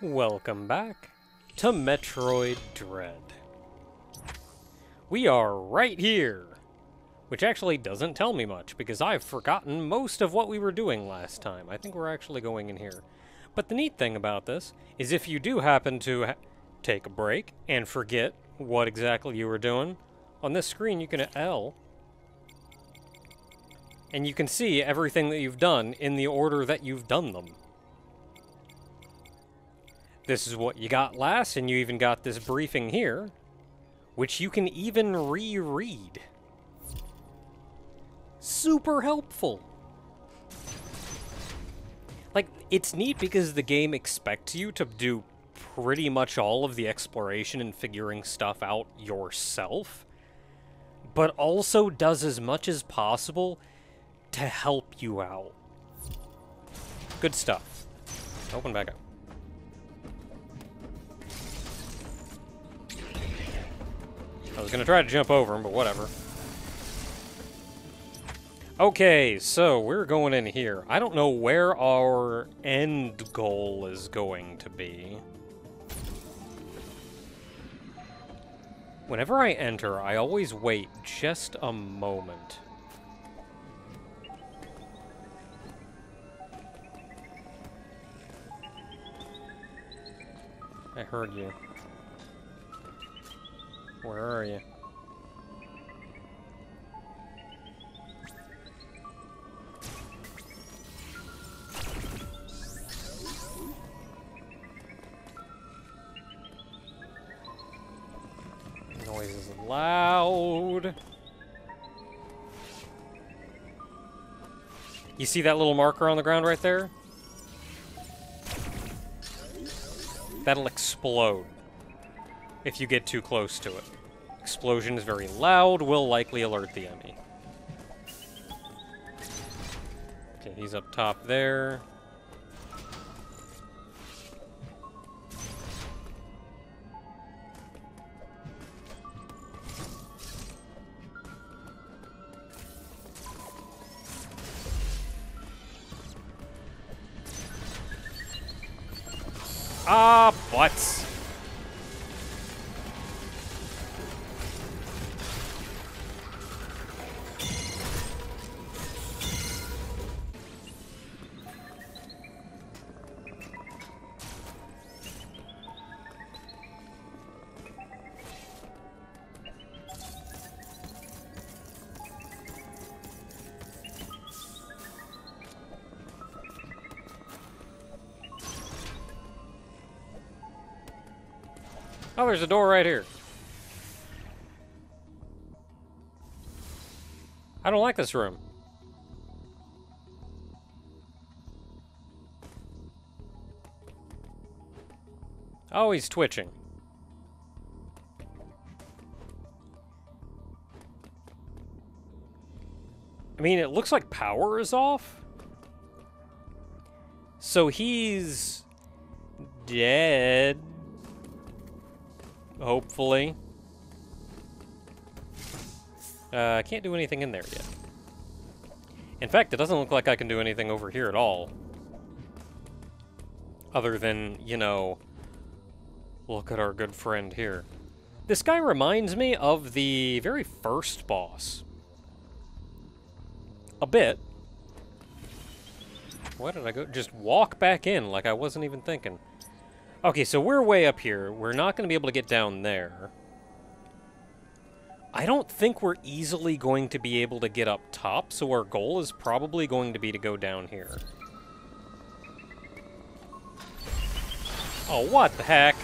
Welcome back to Metroid Dread. We are right here, which actually doesn't tell me much because I've forgotten most of what we were doing last time. I think we're actually going in here. But the neat thing about this is if you do happen to take a break and forget what exactly you were doing, on this screen you can hit L, and you can see everything that you've done in the order that you've done them. This is what you got last, and you even got this briefing here, which you can even reread. Super helpful. Like, it's neat because the game expects you to do pretty much all of the exploration and figuring stuff out yourself, but also does as much as possible to help you out. Good stuff. Open back up. I was gonna try to jump over him, but whatever. Okay, so we're going in here. I don't know where our end goal is going to be. Whenever I enter, I always wait just a moment. I heard you. Where are you? The noise is loud. You see that little marker on the ground right there? That'll explode if you get too close to it. Explosion is very loud, will likely alert the enemy. Okay, he's up top there. Ah, butts! Oh, there's a door right here. I don't like this room. Oh, he's twitching. I mean, it looks like power is off. So he's dead. Hopefully. I can't do anything in there yet. In fact, it doesn't look like I can do anything over here at all. Other than, you know, look at our good friend here. This guy reminds me of the very first boss. A bit. Why did I go? Just walk back in like I wasn't even thinking. Okay, so we're way up here. We're not going to be able to get down there. I don't think we're easily going to be able to get up top, so our goal is probably going to be to go down here. Oh, what the heck?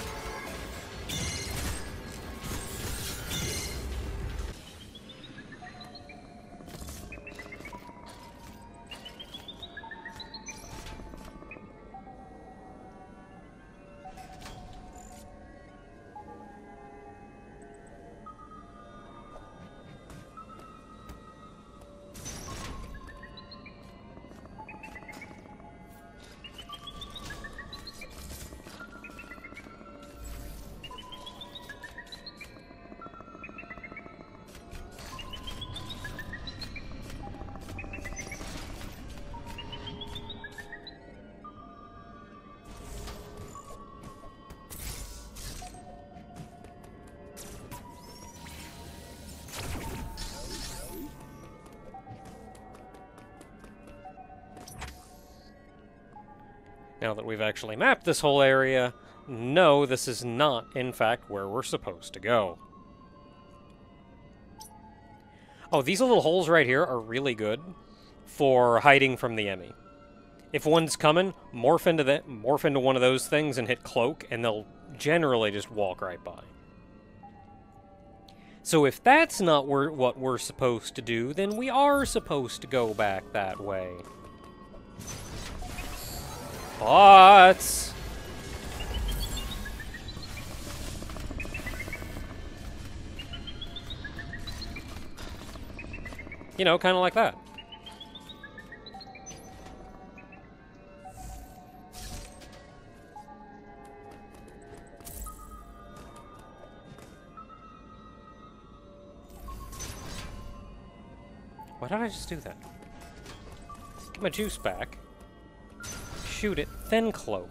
Now that we've actually mapped this whole area, no, this is not, in fact, where we're supposed to go. Oh, these little holes right here are really good for hiding from the enemy. If one's coming, morph into one of those things and hit cloak, and they'll generally just walk right by. So if that's not what we're supposed to do, then we are supposed to go back that way. But... you know, kind of like that. Why did I just do that? Get my juice back. Shoot it, then cloak.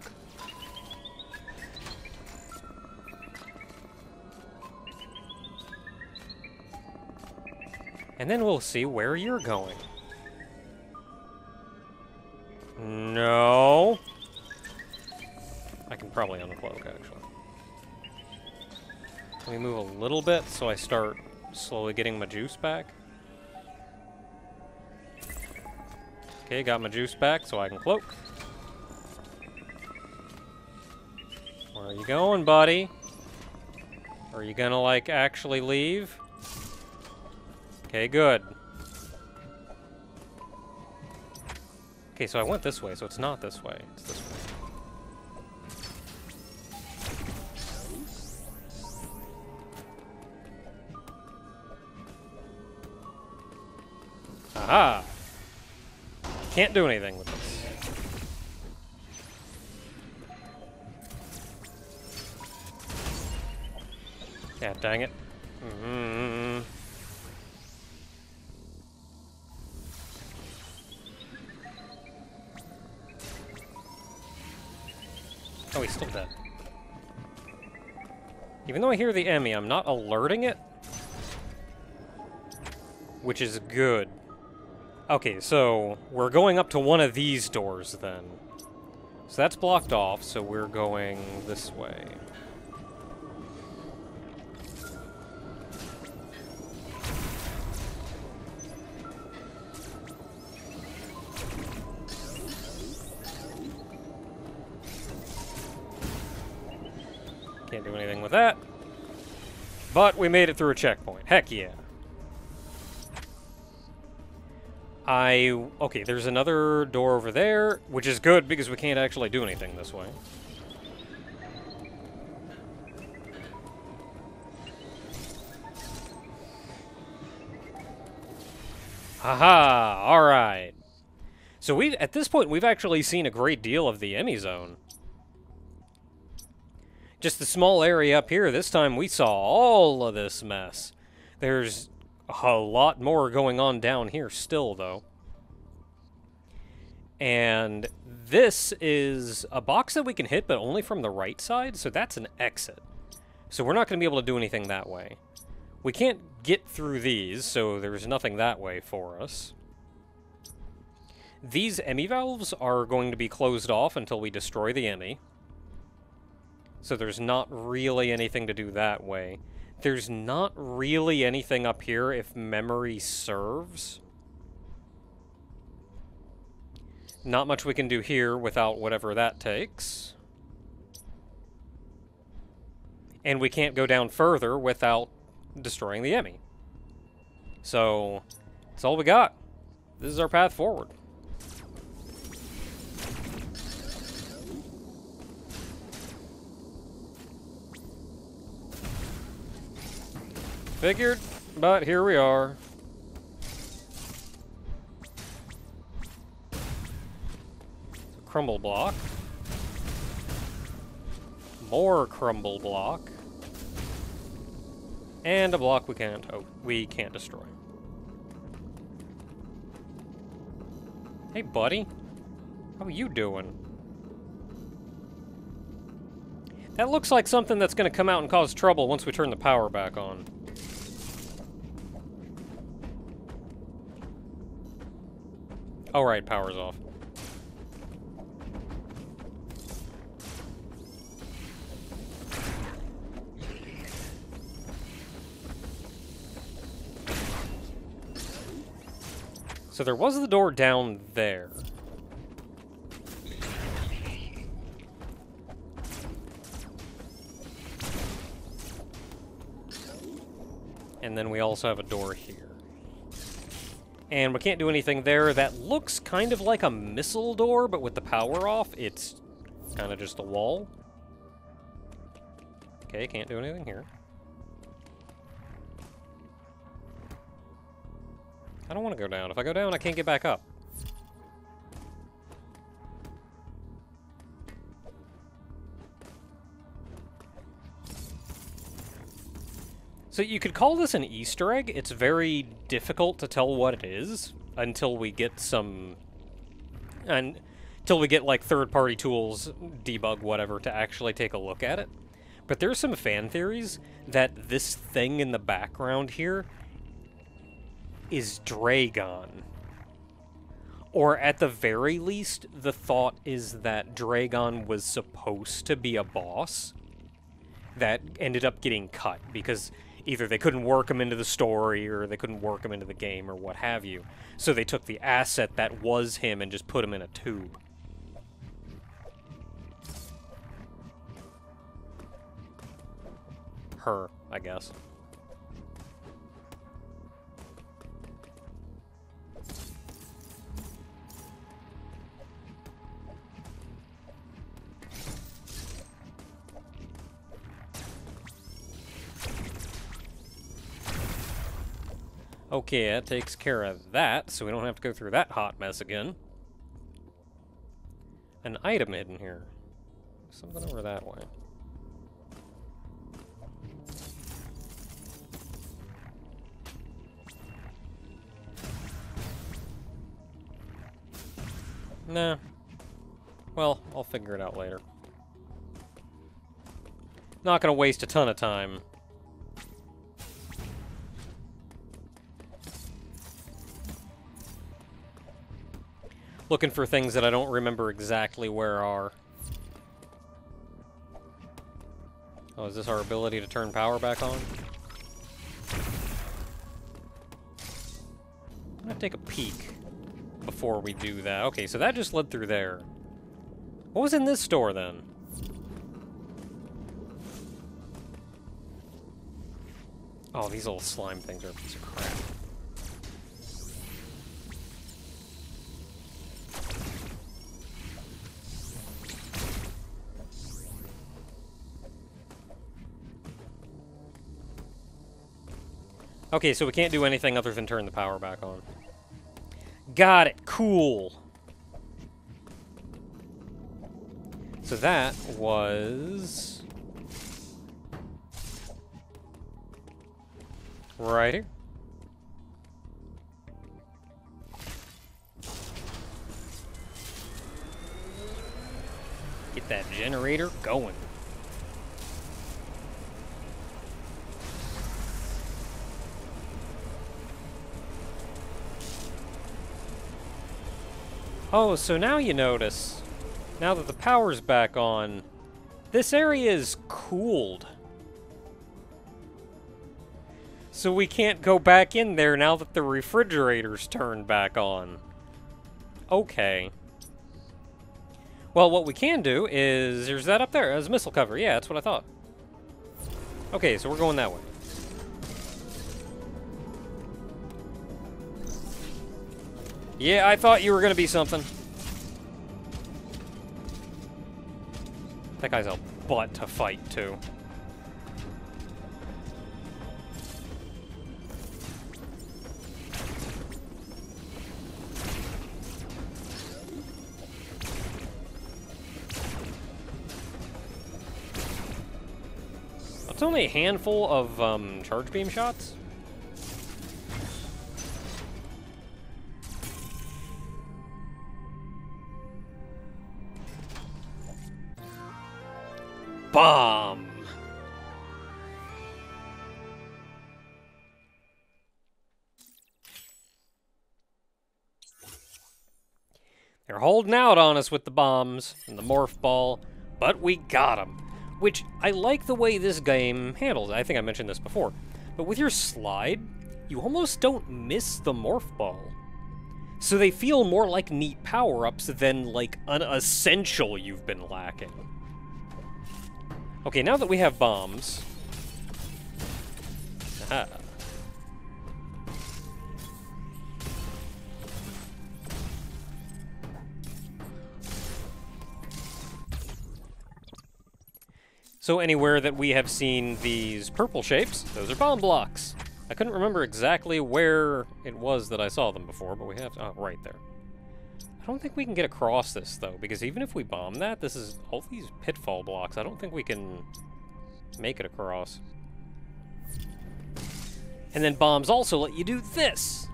And then we'll see where you're going. No. I can probably uncloak, actually. Let me move a little bit so I start slowly getting my juice back. Okay, got my juice back so I can cloak. Where are you going, buddy? Are you gonna, like, actually leave? Okay, good. Okay, so I went this way, so it's not this way. It's this way. Aha! Can't do anything with this. Yeah, dang it. Mm-hmm. Oh, he's still dead. Even though I hear the Emmy, I'm not alerting it. Which is good. Okay, so we're going up to one of these doors then. So that's blocked off, so we're going this way. Can't do anything with that. But we made it through a checkpoint. Heck yeah. Okay, there's another door over there, which is good because we can't actually do anything this way. Haha, alright. So at this point, we've actually seen a great deal of the Emmy Zone. Just the small area up here, this time we saw all of this mess. There's a lot more going on down here still, though. And this is a box that we can hit, but only from the right side, so that's an exit. So we're not going to be able to do anything that way. We can't get through these, so there's nothing that way for us. These Emmy valves are going to be closed off until we destroy the Emmy. So there's not really anything to do that way. There's not really anything up here if memory serves. Not much we can do here without whatever that takes. And we can't go down further without destroying the Emmy. So, that's all we got. This is our path forward. Figured, but here we are. Crumble block. More crumble block. And a block we can't destroy. Hey, buddy. How are you doing? That looks like something that's going to come out and cause trouble once we turn the power back on. Alright, power's off. So there was the door down there. And then we also have a door here. And we can't do anything there. That looks kind of like a missile door, but with the power off, it's kind of just a wall. Okay, can't do anything here. I don't want to go down. If I go down, I can't get back up. So you could call this an Easter egg. It's very difficult to tell what it is until we get some... until we get, like, third-party tools, debug, whatever, to actually take a look at it. But there's some fan theories that this thing in the background here is Dragon. Or at the very least, the thought is that Dragon was supposed to be a boss that ended up getting cut because either they couldn't work him into the story or they couldn't work him into the game or what have you. So they took the asset that was him and just put him in a tube. Her, I guess. Okay, that takes care of that, so we don't have to go through that hot mess again. An item hidden here. Something over that way. Nah. Well, I'll figure it out later. Not gonna waste a ton of time. Looking for things that I don't remember exactly where are. Oh, is this our ability to turn power back on? I'm gonna take a peek before we do that. Okay, so that just led through there. What was in this store, then? Oh, these little slime things are a piece of crap. Okay, so we can't do anything other than turn the power back on. Got it. Cool. So that was... right here. Get that generator going. Oh, so now you notice, now that the power's back on, this area is cooled. So we can't go back in there now that the refrigerator's turned back on. Okay. Well, what we can do is, there's that up there, as a missile cover. Yeah, that's what I thought. Okay, so we're going that way. Yeah, I thought you were gonna be something. That guy's a butt to fight, too. It's only a handful of, charge beam shots? Bomb! They're holding out on us with the bombs and the morph ball, but we got them. Which, I like the way this game handles. I think I mentioned this before. But with your slide, you almost don't miss the morph ball. So they feel more like neat power-ups than, like, an essential you've been lacking. Okay, now that we have bombs... Aha. So anywhere that we have seen these purple shapes, those are bomb blocks. I couldn't remember exactly where it was that I saw them before, but we have... Oh, right there. I don't think we can get across this, though, because even if we bomb that, this is all these pitfall blocks. I don't think we can make it across. And then bombs also let you do this!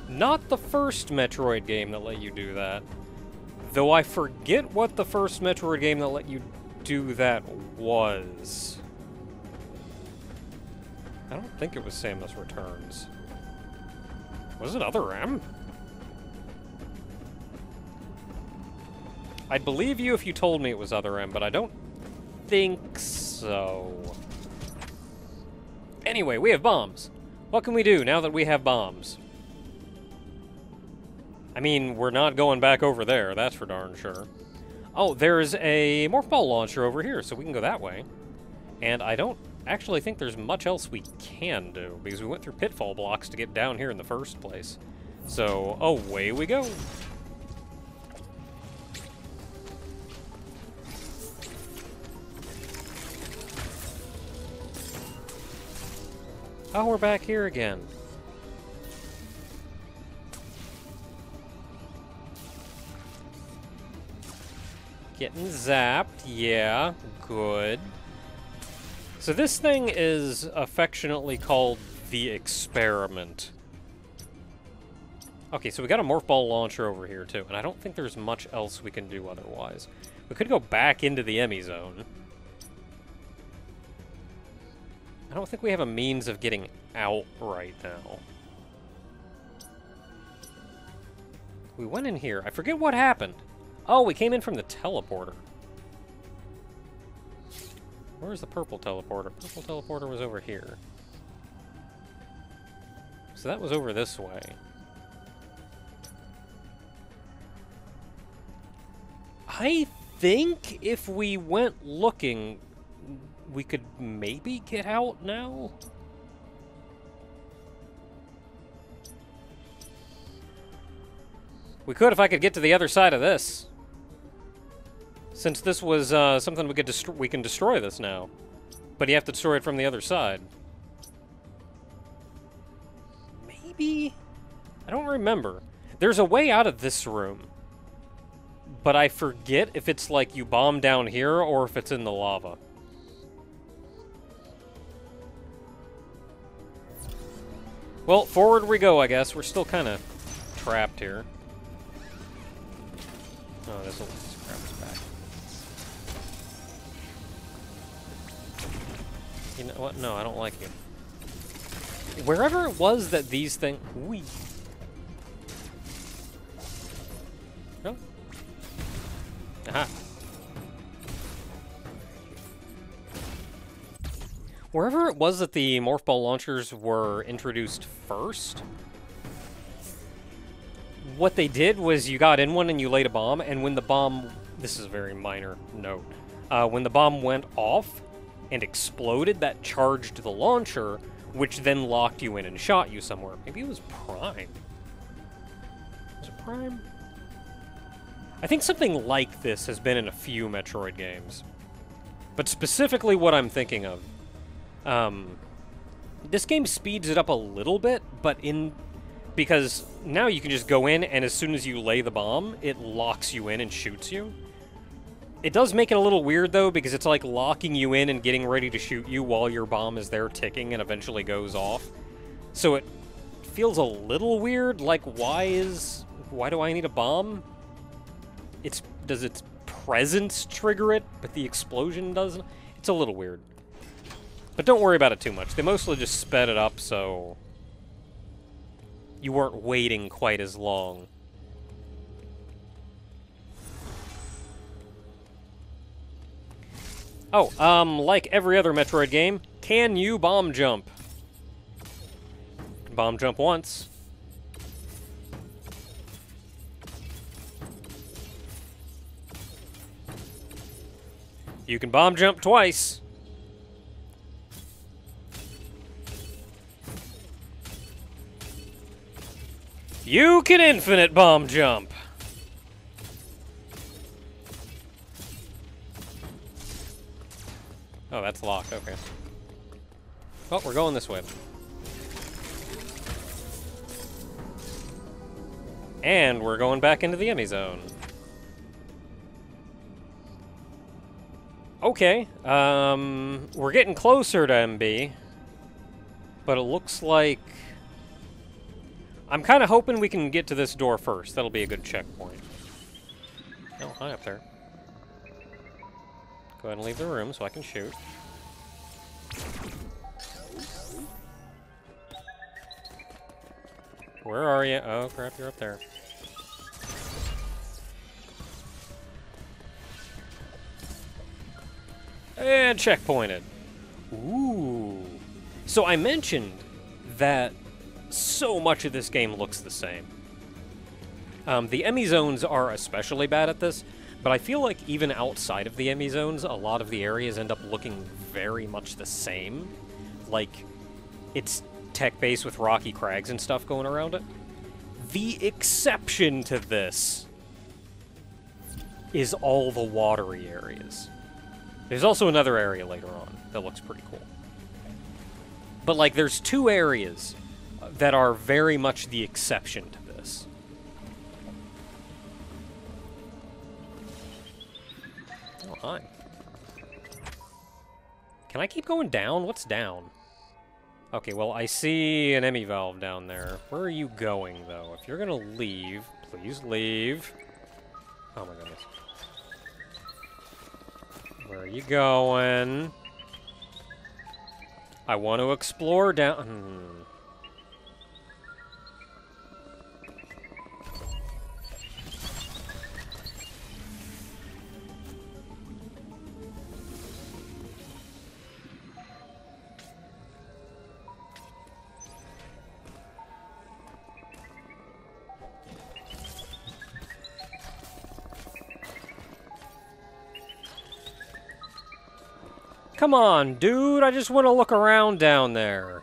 Not the first Metroid game that let you do that. Though I forget what the first Metroid game that let you do that was. I don't think it was Samus Returns. Was it Other M? I'd believe you if you told me it was Other M, but I don't think so. Anyway, we have bombs. What can we do now that we have bombs? I mean, we're not going back over there, that's for darn sure. Oh, there's a morph ball launcher over here, so we can go that way. And I don't actually think there's much else we can do, because we went through pitfall blocks to get down here in the first place. So, away we go. Oh, we're back here again. Getting zapped, yeah, good. So this thing is affectionately called the Experiment. Okay, so we got a morph ball launcher over here too, and I don't think there's much else we can do otherwise. We could go back into the Emmy zone. I don't think we have a means of getting out right now. We went in here. I forget what happened. Oh, we came in from the teleporter. Where's the purple teleporter? Purple teleporter was over here. So that was over this way. I think if we went looking, we could maybe get out now? We could if I could get to the other side of this. Since this was something we can destroy this now. But you have to destroy it from the other side. Maybe? I don't remember. There's a way out of this room. But I forget if it's like you bomb down here or if it's in the lava. Well, forward we go, I guess. We're still kind of trapped here. Oh, this will grab us back. You know what? No, I don't like you. Wherever it was that these things... Whee! No? Aha. Wherever it was that the morph ball launchers were introduced first, what they did was you got in one and you laid a bomb, and when the bomb... This is a very minor note. When the bomb went off and exploded, that charged the launcher, which then locked you in and shot you somewhere. Maybe it was Prime. Was it Prime? I think something like this has been in a few Metroid games. But specifically what I'm thinking of. This game speeds it up a little bit, but because now you can just go in, and as soon as you lay the bomb, it locks you in and shoots you. It does make it a little weird, though, because it's like locking you in and getting ready to shoot you while your bomb is there ticking and eventually goes off. So it feels a little weird, like, why do I need a bomb? Does its presence trigger it, but the explosion doesn't? It's a little weird. But don't worry about it too much. They mostly just sped it up, so you weren't waiting quite as long. Oh, like every other Metroid game, can you bomb jump? can bomb jump once. You can bomb jump twice. You can infinite bomb jump. Oh, that's locked. Okay. Well, we're going this way. And we're going back into the Emmy zone. Okay, we're getting closer to MB, but it looks like... I'm kind of hoping we can get to this door first. That'll be a good checkpoint. Oh, hi up there. Go ahead and leave the room so I can shoot. Where are you? Oh, crap, you're up there. And checkpointed. Ooh. So I mentioned that so much of this game looks the same. The Emmy zones are especially bad at this, but I feel like even outside of the Emmy zones, a lot of the areas end up looking very much the same. Like, it's tech-based with rocky crags and stuff going around it. The exception to this is all the watery areas. There's also another area later on that looks pretty cool. But, like, there's two areas that are very much the exception to this. Oh, hi. Can I keep going down? What's down? Okay, well, I see an Emmy valve down there. Where are you going, though? If you're gonna leave, please leave. Oh, my goodness. Where are you going? I want to explore down... Come on, dude, I just want to look around down there.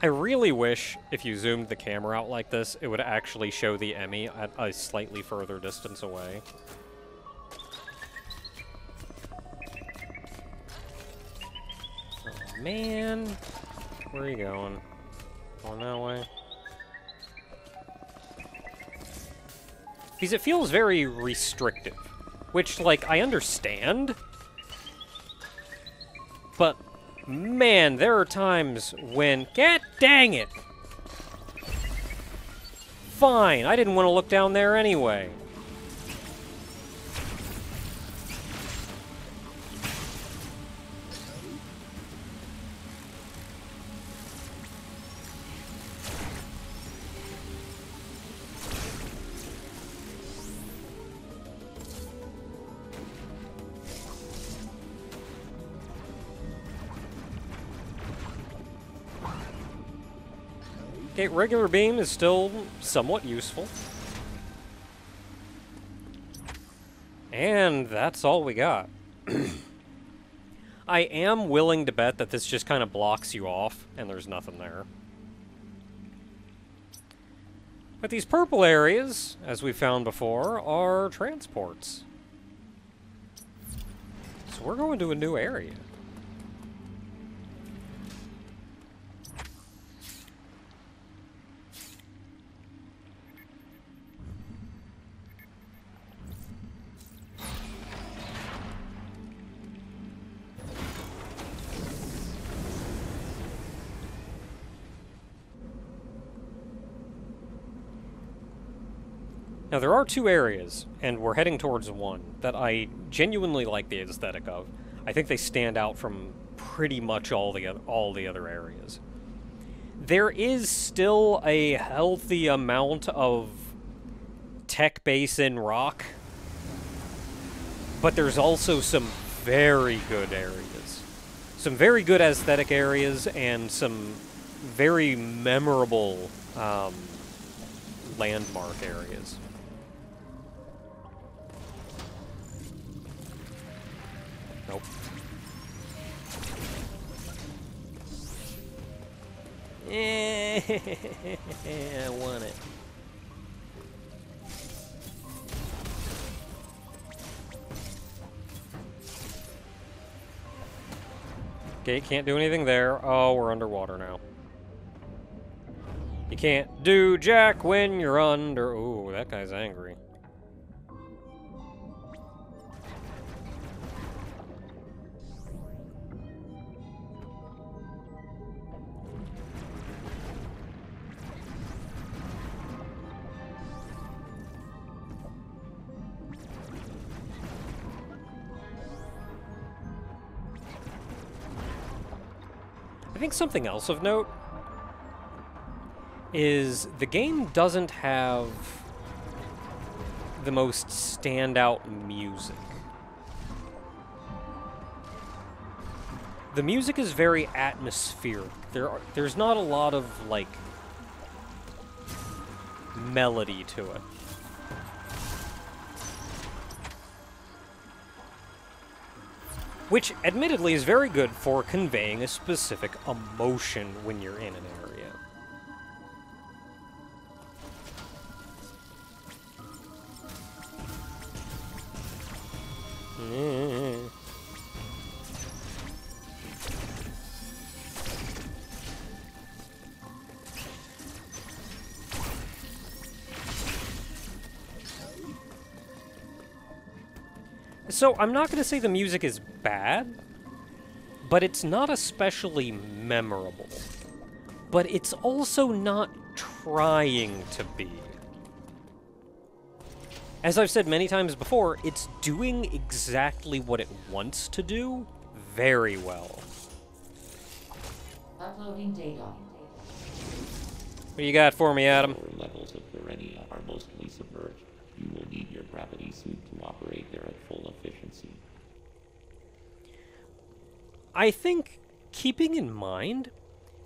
I really wish, if you zoomed the camera out like this, it would actually show the Emmy at a slightly further distance away. Oh, man. Where are you going? Going that way? Because it feels very restrictive. Which, like, I understand. But... man, there are times when... God dang it! Fine, I didn't want to look down there anyway. Okay, regular beam is still somewhat useful. And that's all we got. I am willing to bet that this just kind of blocks you off, and there's nothing there. But these purple areas, as we found before, are transports. So we're going to a new area. Now, there are two areas, and we're heading towards one, that I genuinely like the aesthetic of. I think they stand out from pretty much all the other areas. There is still a healthy amount of tech base in rock, but there's also some very good areas. Some very good aesthetic areas and some very memorable landmark areas. Nope. I want it. Okay, can't do anything there. Oh, we're underwater now. You can't do jack when you're under... Ooh, that guy's angry. I think something else of note is the game doesn't have the most standout music. The music is very atmospheric. There's not a lot of, like, melody to it. Which, admittedly, is very good for conveying a specific emotion when you're in an area. So, I'm not going to say the music is bad, but it's not especially memorable. But it's also not trying to be. As I've said many times before, it's doing exactly what it wants to do very well. Uploading data. What do you got for me, Adam? Lower levels of Garenia are mostly submerged. You will need your gravity suit to operate there at full efficiency. I think, keeping in mind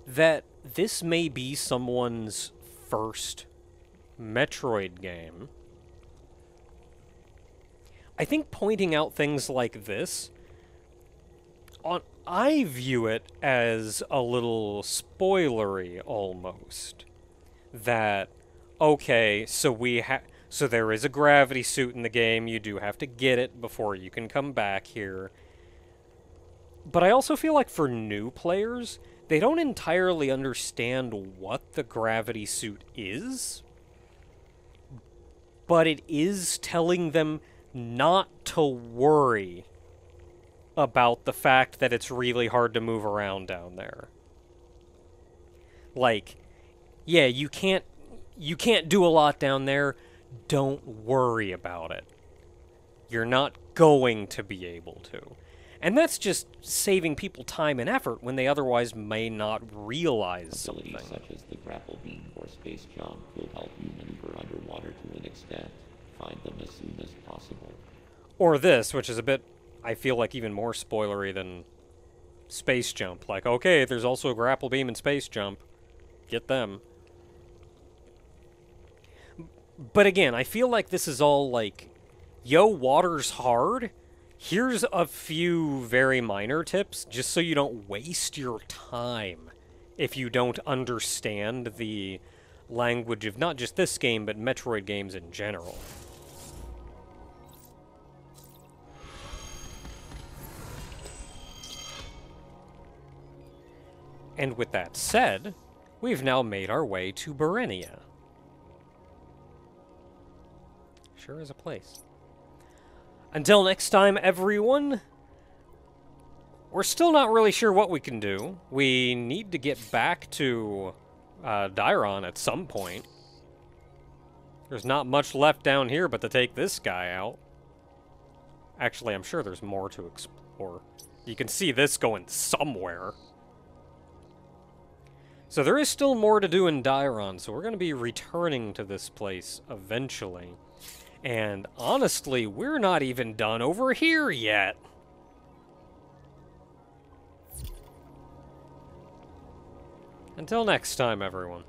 that this may be someone's first Metroid game, I think pointing out things like this, I view it as a little spoilery almost. That, okay, so there is a gravity suit in the game, you do have to get it before you can come back here. But I also feel like for new players, they don't entirely understand what the gravity suit is. But it is telling them not to worry about the fact that it's really hard to move around down there. Like, yeah, you can't do a lot down there. Don't worry about it. You're not going to be able to. And that's just saving people time and effort when they otherwise may not realize something. Abilities such as the grapple beam or space jump will help you maneuver underwater to an extent. Find them as soon as possible. Or this, which is a bit, I feel like, even more spoilery than space jump. Like, okay, there's also a grapple beam and space jump. Get them. But again, I feel like this is all like, yo, water's hard. Here's a few very minor tips, just so you don't waste your time if you don't understand the language of not just this game, but Metroid games in general. And with that said, we've now made our way to Berenia. Sure is a place. Until next time, everyone, we're still not really sure what we can do. We need to get back to Dairon at some point. There's not much left down here but to take this guy out. Actually, I'm sure there's more to explore. You can see this going somewhere. So there is still more to do in Dairon, so we're going to be returning to this place eventually. And honestly, we're not even done over here yet. Until next time, everyone.